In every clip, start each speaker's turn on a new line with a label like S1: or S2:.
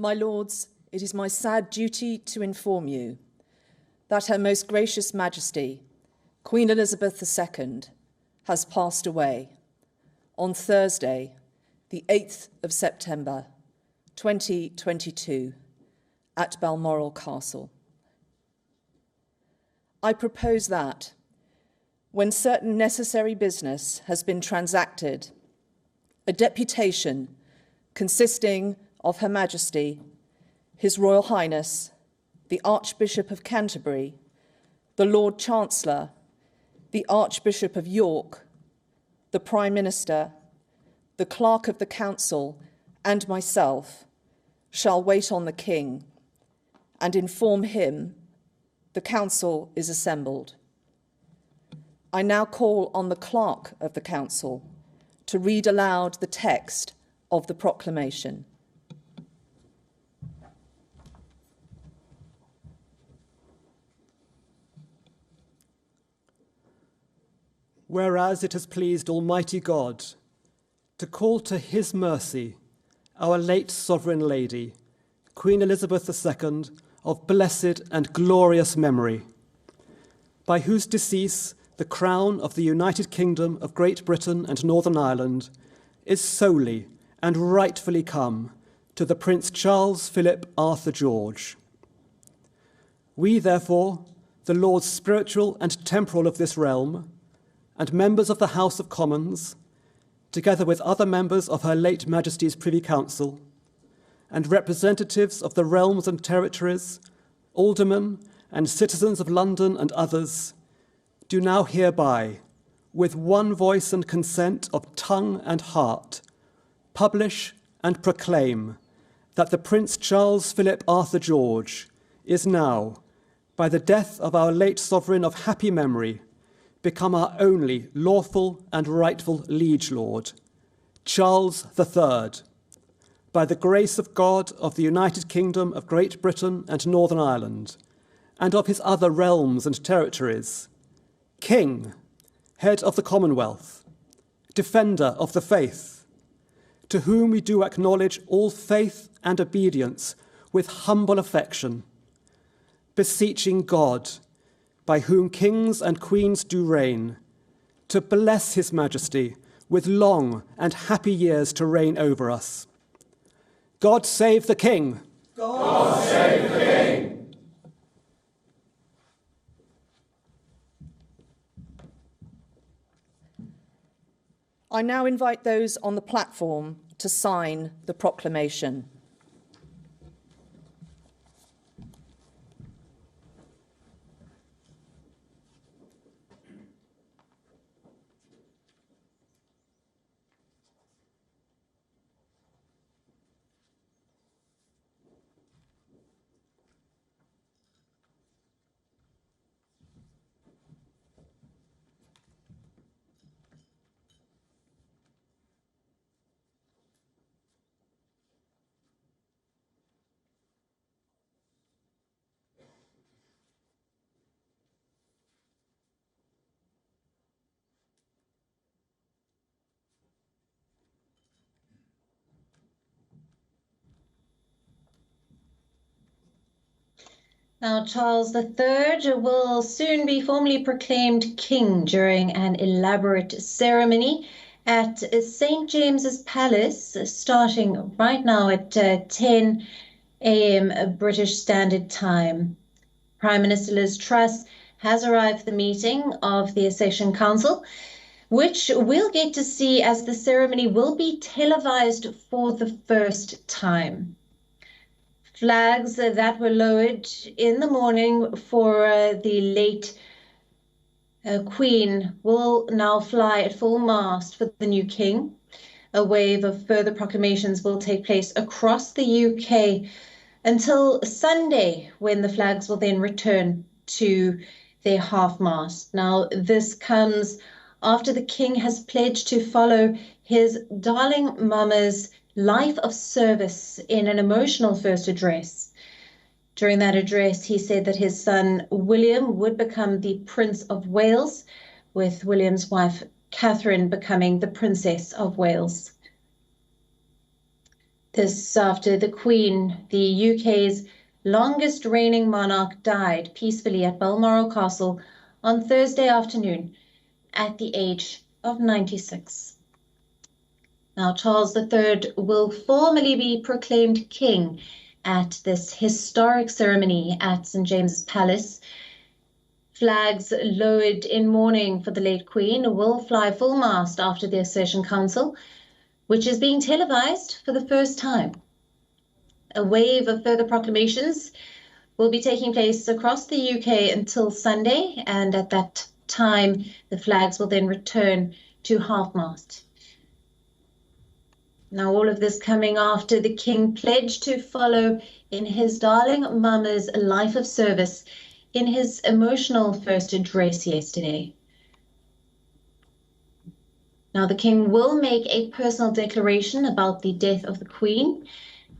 S1: My lords, it is my sad duty to inform you that Her Most Gracious Majesty, Queen Elizabeth II, has passed away on Thursday, the 8th of September, 2022, at Balmoral Castle. I propose that, when certain necessary business has been transacted, a deputation consisting of Her Majesty, His Royal Highness, the Archbishop of Canterbury, the Lord Chancellor, the Archbishop of York, the Prime Minister, the Clerk of the Council, and myself, shall wait on the King and inform him the Council is assembled. I now call on the Clerk of the Council to read aloud the text of the proclamation.
S2: Whereas it has pleased Almighty God to call to His mercy our late Sovereign Lady, Queen Elizabeth II, of blessed and glorious memory, by whose decease the crown of the United Kingdom of Great Britain and Northern Ireland is solely and rightfully come to the Prince Charles Philip Arthur George. We, therefore, the Lords spiritual and temporal of this realm, and members of the House of Commons, together with other members of Her late Majesty's Privy Council, and representatives of the realms and territories, aldermen and citizens of London and others, do now hereby, with one voice and consent of tongue and heart, publish and proclaim that the Prince Charles Philip Arthur George is now, by the death of our late sovereign of happy memory, become our only lawful and rightful liege lord, Charles III, by the grace of God of the United Kingdom of Great Britain and Northern Ireland, and of his other realms and territories, King, head of the Commonwealth, defender of the faith, to whom we do acknowledge all faith and obedience with humble affection, beseeching God, by whom kings and queens do reign, to bless His Majesty with long and happy years to reign over us. God save the King!
S3: God save the King!
S1: I now invite those on the platform to sign the proclamation.
S4: Now, Charles III will soon be formally proclaimed king during an elaborate ceremony at St. James's Palace, starting right now at 10 a.m. British Standard Time. Prime Minister Liz Truss has arrived for the meeting of the Accession Council, which we'll get to see as the ceremony will be televised for the first time. Flags that were lowered in the morning for the late Queen will now fly at full mast for the new king. A wave of further proclamations will take place across the UK until Sunday, when the flags will then return to their half-mast. Now, this comes after the king has pledged to follow his darling mama's life of service in an emotional first address. During that address, he said that his son William would become the Prince of Wales, with William's wife Catherine becoming the Princess of Wales. This after the Queen, the UK's longest reigning monarch, died peacefully at Balmoral Castle on Thursday afternoon at the age of 96. Now, Charles III will formally be proclaimed king at this historic ceremony at St. James's Palace. Flags lowered in mourning for the late Queen will fly full mast after the Accession Council, which is being televised for the first time. A wave of further proclamations will be taking place across the UK until Sunday, and at that time, the flags will then return to half-mast. Now, all of this coming after the King pledged to follow in his darling mama's life of service in his emotional first address yesterday. Now, the King will make a personal declaration about the death of the Queen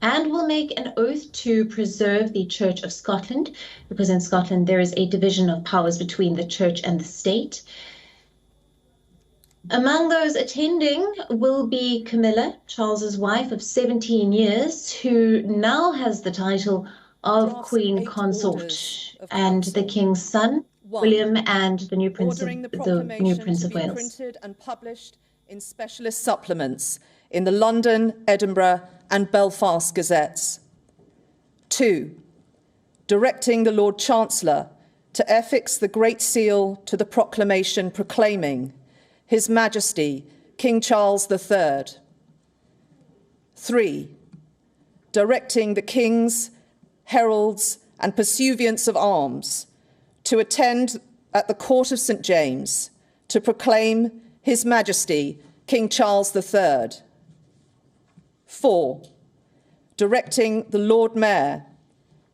S4: and will make an oath to preserve the Church of Scotland, because in Scotland there is a division of powers between the Church and the state. Among those attending will be Camilla, Charles's wife of 17 years, who now has the title of Queen Consort, and the King's son, William, and the new Prince of Wales.
S1: Printed and published in specialist supplements in the London, Edinburgh, and Belfast Gazettes. 2. Directing the Lord Chancellor to affix the Great Seal to the proclamation proclaiming His Majesty King Charles III. 3. Directing the kings, heralds, and pursuivants of arms to attend at the Court of St. James to proclaim His Majesty King Charles III. 4. Directing the Lord Mayor,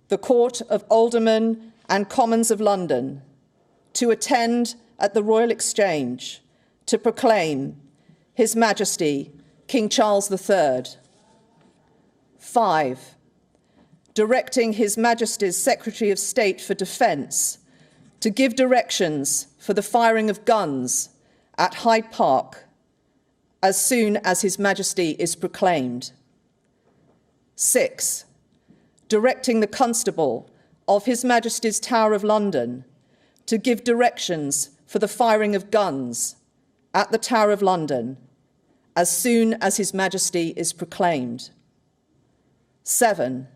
S1: the Court of Aldermen and Commons of London to attend at the Royal Exchange to proclaim His Majesty King Charles III. 5. Directing His Majesty's Secretary of State for Defence to give directions for the firing of guns at Hyde Park as soon as His Majesty is proclaimed. 6. Directing the Constable of His Majesty's Tower of London to give directions for the firing of guns at the Tower of London as soon as His Majesty is proclaimed. 7.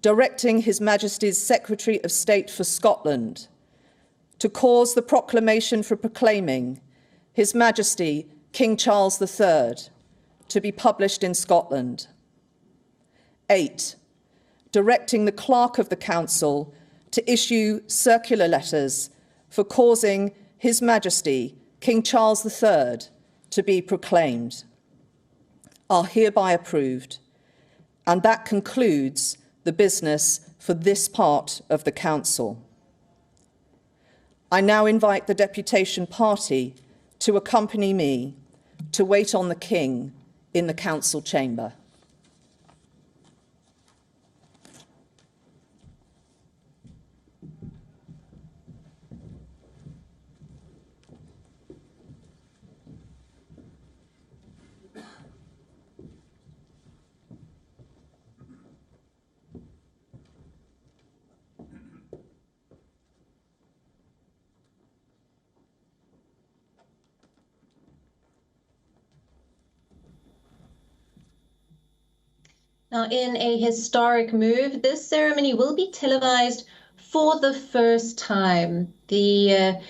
S1: Directing His Majesty's Secretary of State for Scotland to cause the proclamation for proclaiming His Majesty King Charles III to be published in Scotland. 8. Directing the Clerk of the Council to issue circular letters for causing His Majesty King Charles III to be proclaimed are hereby approved, and that concludes the business for this part of the Council. I now invite the deputation party to accompany me to wait on the King in the Council chamber.
S4: Now, in a historic move, this ceremony will be televised for the first time. The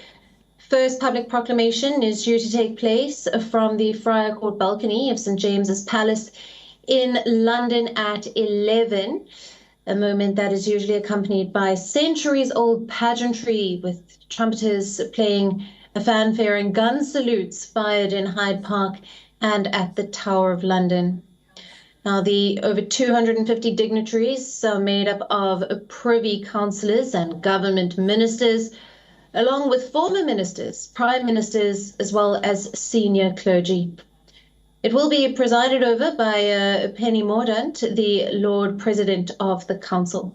S4: first public proclamation is due to take place from the Friar Court balcony of St. James's Palace in London at 11, a moment that is usually accompanied by centuries-old pageantry with trumpeters playing a fanfare and gun salutes fired in Hyde Park and at the Tower of London. Now, the over 250 dignitaries are made up of privy councillors and government ministers, along with former ministers, prime ministers, as well as senior clergy. It will be presided over by Penny Mordaunt, the Lord President of the Council.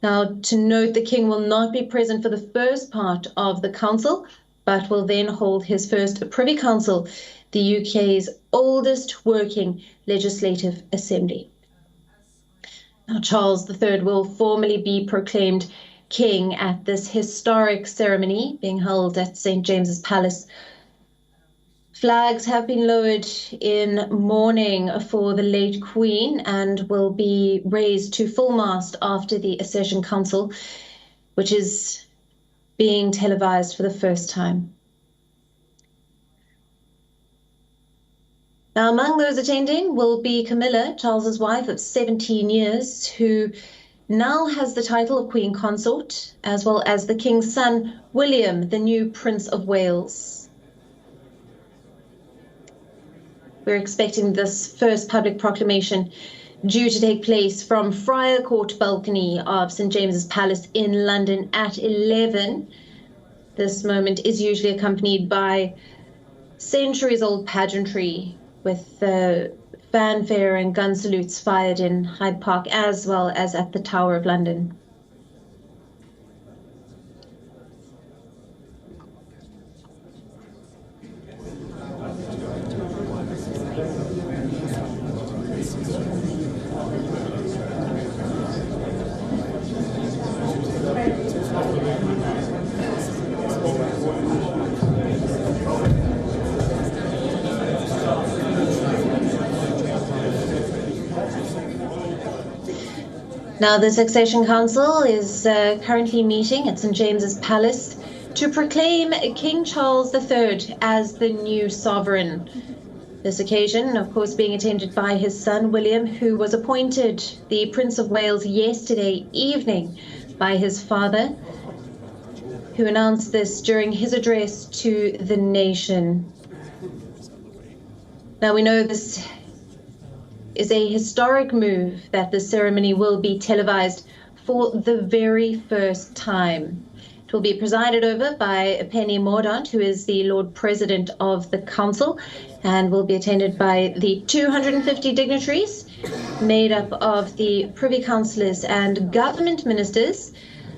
S4: Now, to note, the King will not be present for the first part of the Council, but will then hold his first Privy Council the UK's oldest working legislative assembly. Now, Charles III will formally be proclaimed king at this historic ceremony being held at St. James's Palace. Flags have been lowered in mourning for the late Queen and will be raised to full mast after the Accession Council, which is being televised for the first time. Now, among those attending will be Camilla, Charles's wife of 17 years, who now has the title of Queen Consort, as well as the King's son, William, the new Prince of Wales. We're expecting this first public proclamation due to take place from Friar Court balcony of St. James's Palace in London at 11. This moment is usually accompanied by centuries-old pageantry with fanfare and gun salutes fired in Hyde Park as well as at the Tower of London. Now, the Accession Council is currently meeting at St. James's Palace to proclaim King Charles III as the new sovereign. This occasion, of course, being attended by his son, William, who was appointed the Prince of Wales yesterday evening by his father, who announced this during his address to the nation. Now, we know this is a historic move that the ceremony will be televised for the very first time. It will be presided over by Penny Mordaunt, who is the Lord President of the Council, and will be attended by the 250 dignitaries made up of the Privy Councillors and government ministers,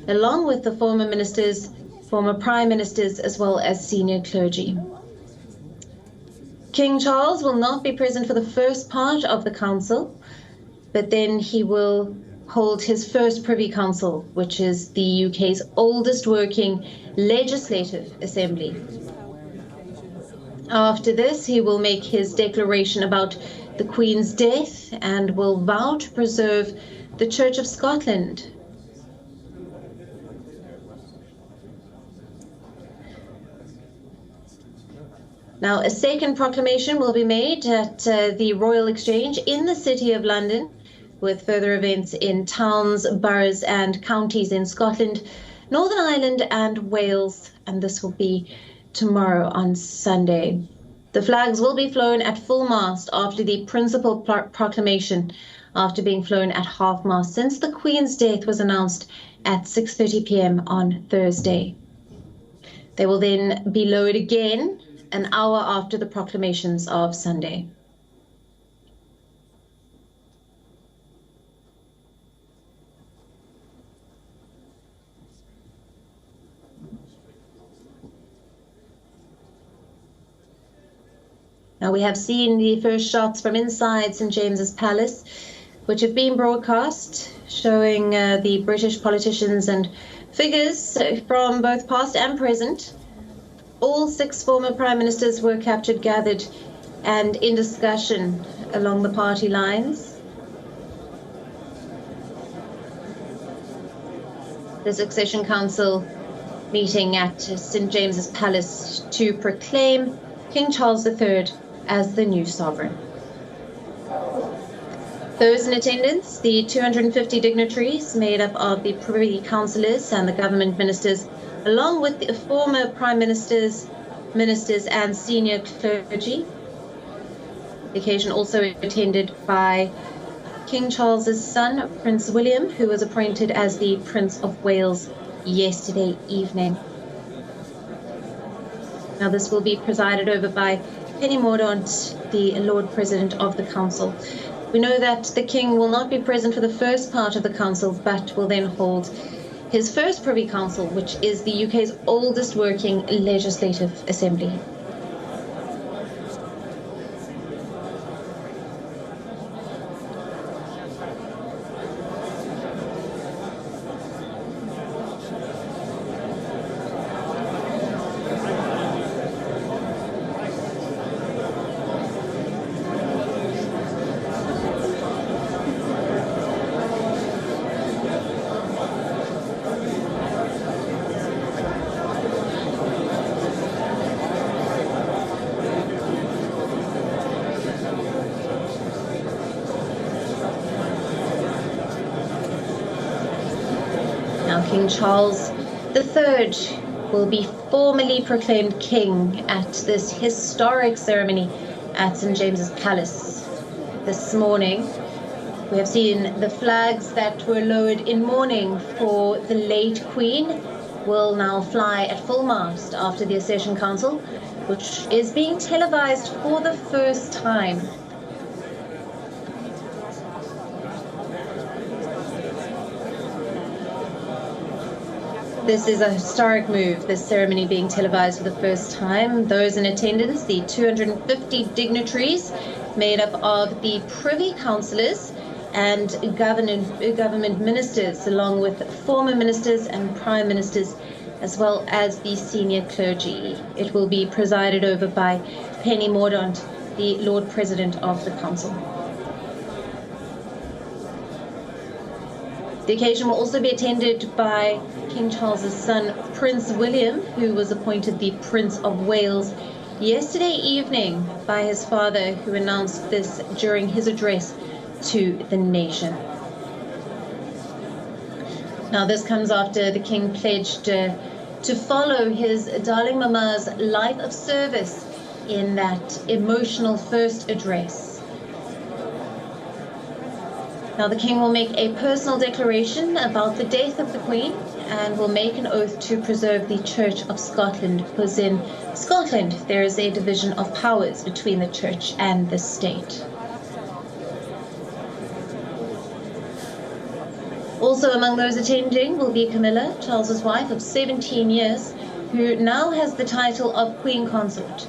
S4: along with the former ministers, former prime ministers, as well as senior clergy. King Charles will not be present for the first part of the council, but then he will hold his first Privy Council, which is the UK's oldest working legislative assembly. After this, he will make his declaration about the Queen's death and will vow to preserve the Church of Scotland. Now, a second proclamation will be made at the Royal Exchange in the City of London, with further events in towns, boroughs and counties in Scotland, Northern Ireland and Wales, and this will be tomorrow on Sunday. The flags will be flown at full mast after the principal proclamation, after being flown at half mast since the Queen's death was announced at 6:30 p.m. on Thursday. They will then be lowered again an hour after the proclamations of Sunday. Now, we have seen the first shots from inside St. James's Palace, which have been broadcast, showing the British politicians and figures from both past and present. All 6 former prime ministers were captured, gathered, and in discussion along the party lines. The Accession Council meeting at St. James's Palace to proclaim King Charles III as the new sovereign. Those in attendance, the 250 dignitaries made up of the Privy Councillors and the government ministers, along with the former prime ministers, and senior clergy. The occasion also attended by King Charles's son, Prince William, who was appointed as the Prince of Wales yesterday evening. Now, this will be presided over by Penny Mordaunt, the Lord President of the Council. We know that the King will not be present for the first part of the Council, but will then hold his first Privy Council, which is the UK's oldest working legislative assembly. Now, King Charles III will be formally proclaimed king at this historic ceremony at St. James's Palace this morning. We have seen the flags that were lowered in mourning for the late Queen will now fly at full mast after the Accession Council, which is being televised for the first time. This is a historic move, this ceremony being televised for the first time. Those in attendance, the 250 dignitaries made up of the Privy Councillors and government ministers, along with former ministers and prime ministers, as well as the senior clergy. It will be presided over by Penny Mordaunt, the Lord President of the Council. The occasion will also be attended by King Charles's son, Prince William, who was appointed the Prince of Wales yesterday evening by his father, who announced this during his address to the nation. Now, this comes after the King pledged to follow his darling mama's life of service in that emotional first address. Now, the King will make a personal declaration about the death of the Queen and will make an oath to preserve the Church of Scotland, because in Scotland there is a division of powers between the Church and the state. Also among those attending will be Camilla, Charles's wife of 17 years, who now has the title of Queen Consort.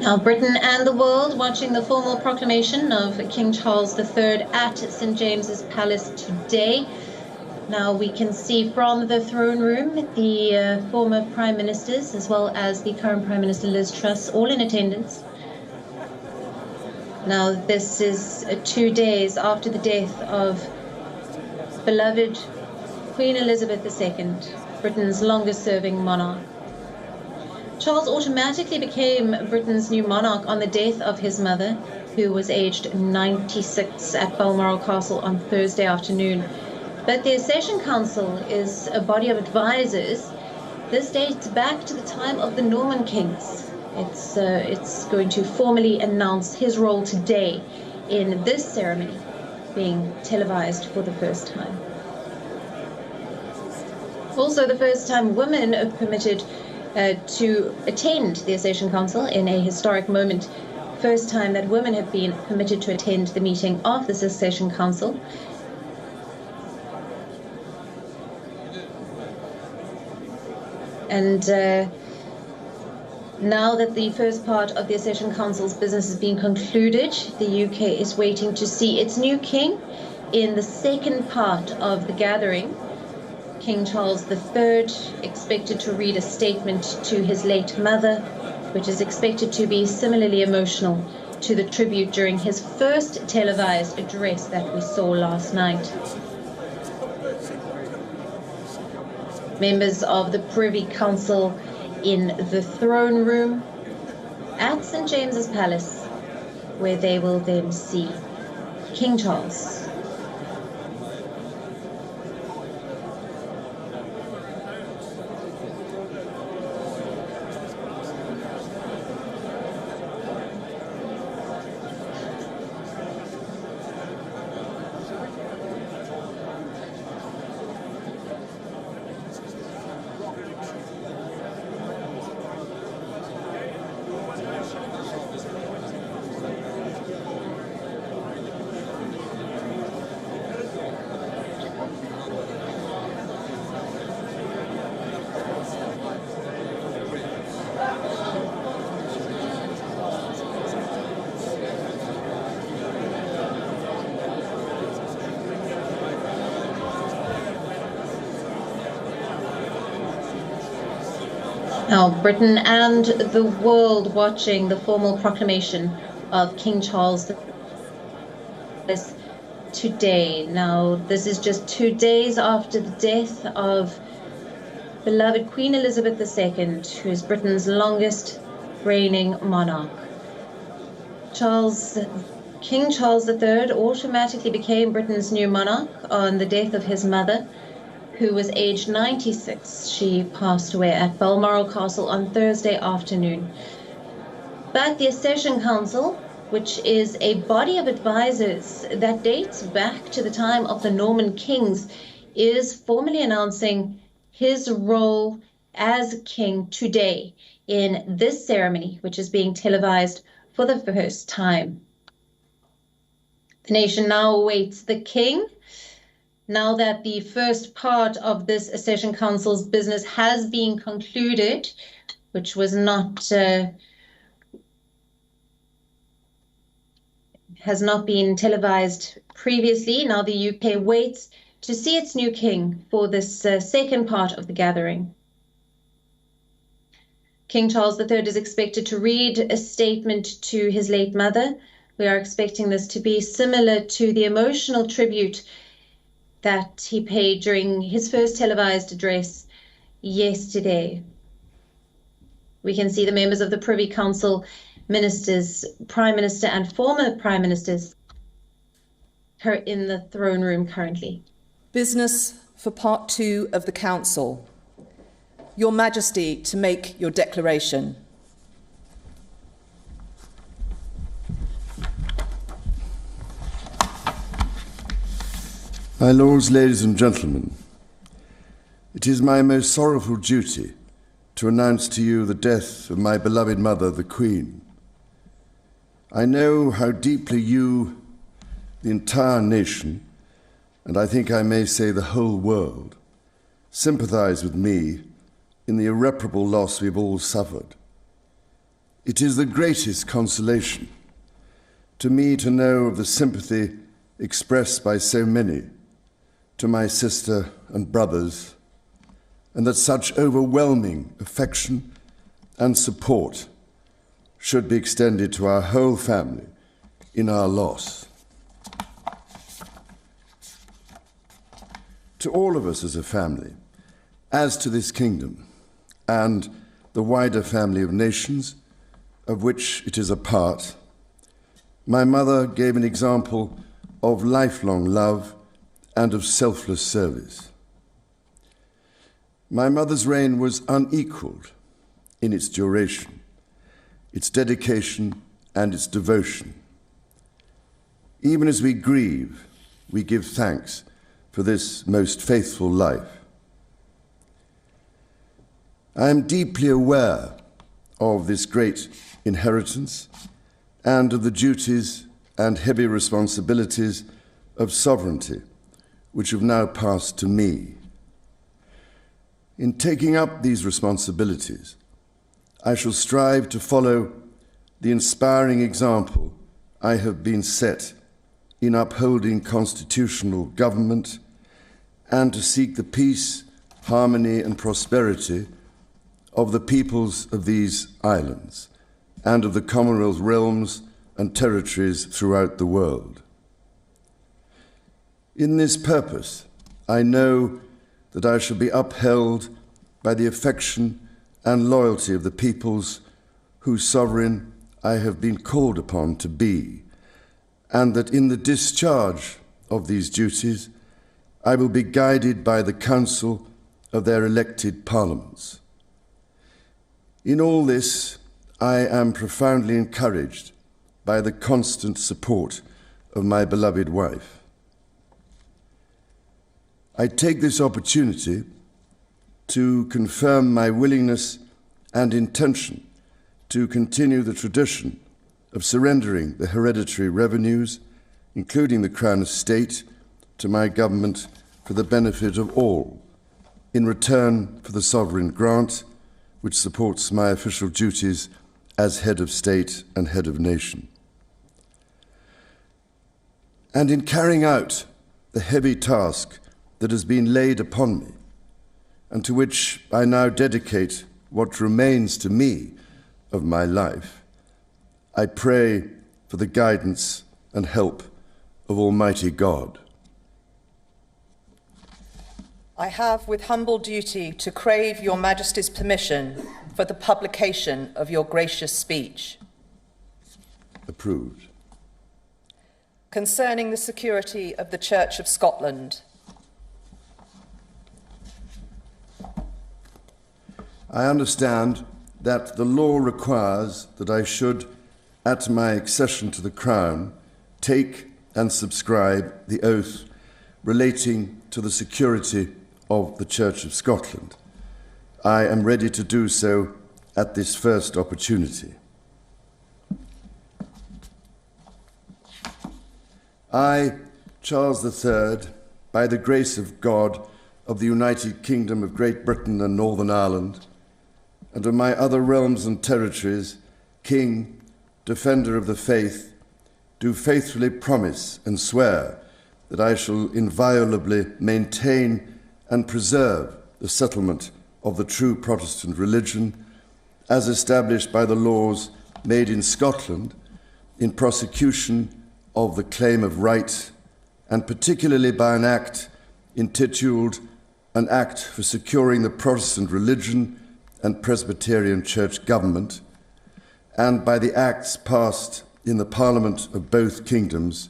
S4: Now, Britain and the world watching the formal proclamation of King Charles III at St. James's Palace today. Now, we can see from the throne room the former Prime Ministers as well as the current Prime Minister Liz Truss, all in attendance. Now, this is 2 days after the death of beloved Queen Elizabeth II, Britain's longest-serving monarch. Charles automatically became Britain's new monarch on the death of his mother, who was aged 96 at Balmoral Castle on Thursday afternoon. But the Accession Council is a body of advisors. This dates back to the time of the Norman kings. It's going to formally announce his role today in this ceremony, being televised for the first time. Also, the first time women are permitted to attend the Accession Council in a historic moment. First time that women have been permitted to attend the meeting of the Accession Council. And now that the first part of the Accession Council's business has been concluded, the UK is waiting to see its new king in the second part of the gathering. King Charles III expected to read a statement to his late mother, which is expected to be similarly emotional to the tribute during his first televised address that we saw last night. Members of the Privy Council in the throne room at St. James's Palace, where they will then see King Charles. Now, Britain and the world watching the formal proclamation of King Charles this today. Now, this is just 2 days after the death of beloved Queen Elizabeth II, who is Britain's longest reigning monarch. King Charles III automatically became Britain's new monarch on the death of his mother, who was aged 96. She passed away at Balmoral Castle on Thursday afternoon. But the Accession Council, which is a body of advisors that dates back to the time of the Norman kings, is formally announcing his role as king today in this ceremony, which is being televised for the first time. The nation now awaits the king. Now that the first part of this Accession Council's business has been concluded, which was has not been televised previously, now the UK waits to see its new king for this second part of the gathering. King Charles III is expected to read a statement to his late mother. We are expecting this to be similar to the emotional tribute that he paid during his first televised address yesterday. We can see the members of the Privy Council, ministers, Prime Minister and former Prime Ministers are in the throne room currently.
S1: Business for part 2 of the Council. Your Majesty, to make your declaration.
S5: My lords, ladies and gentlemen, it is my most sorrowful duty to announce to you the death of my beloved mother, the Queen. I know how deeply you, the entire nation, and I think I may say the whole world, sympathise with me in the irreparable loss we've all suffered. It is the greatest consolation to me to know of the sympathy expressed by so many to my sister and brothers, and that such overwhelming affection and support should be extended to our whole family in our loss. To all of us as a family, as to this kingdom and the wider family of nations of which it is a part, my mother gave an example of lifelong love and of selfless service. My mother's reign was unequalled in its duration, its dedication and its devotion. Even as we grieve, we give thanks for this most faithful life. I am deeply aware of this great inheritance and of the duties and heavy responsibilities of sovereignty which have now passed to me. In taking up these responsibilities, I shall strive to follow the inspiring example I have been set in upholding constitutional government and to seek the peace, harmony and prosperity of the peoples of these islands and of the Commonwealth realms and territories throughout the world. In this purpose, I know that I shall be upheld by the affection and loyalty of the peoples whose sovereign I have been called upon to be, and that in the discharge of these duties, I will be guided by the counsel of their elected parliaments. In all this, I am profoundly encouraged by the constant support of my beloved wife. I take this opportunity to confirm my willingness and intention to continue the tradition of surrendering the hereditary revenues, including the Crown Estate, to my government for the benefit of all, in return for the sovereign grant, which supports my official duties as head of state and head of nation. And in carrying out the heavy task that has been laid upon me, and to which I now dedicate what remains to me of my life, I pray for the guidance and help of Almighty God.
S1: I have with humble duty to crave your Majesty's permission for the publication of your gracious speech.
S5: Approved.
S1: Concerning the security of the Church of Scotland.
S5: I understand that the law requires that I should, at my accession to the Crown, take and subscribe the oath relating to the security of the Church of Scotland. I am ready to do so at this first opportunity. I, Charles III, by the grace of God of the United Kingdom of Great Britain and Northern Ireland, and of my other realms and territories, King, Defender of the Faith, do faithfully promise and swear that I shall inviolably maintain and preserve the settlement of the true Protestant religion as established by the laws made in Scotland in prosecution of the claim of right, and particularly by an act intituled An Act for Securing the Protestant Religion and Presbyterian Church Government, and by the acts passed in the Parliament of both kingdoms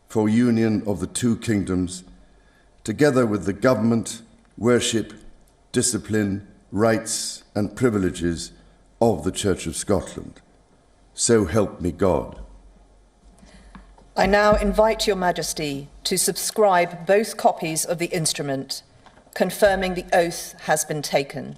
S5: for union of the two kingdoms, together with the government, worship, discipline, rights and privileges of the Church of Scotland. So help me God.
S1: I now invite your Majesty to subscribe both copies of the instrument, confirming the oath has been taken.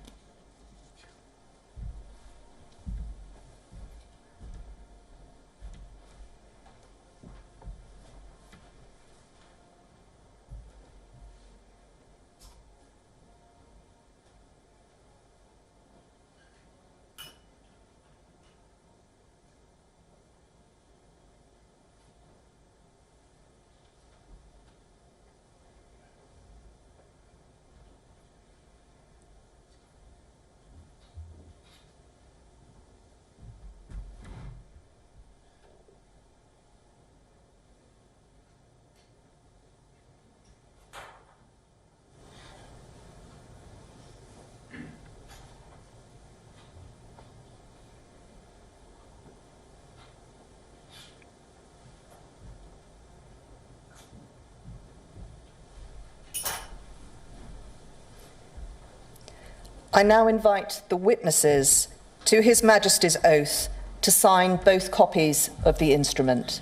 S1: I now invite the witnesses to His Majesty's oath to sign both copies of the instrument.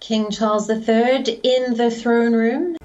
S4: King Charles III in the throne room,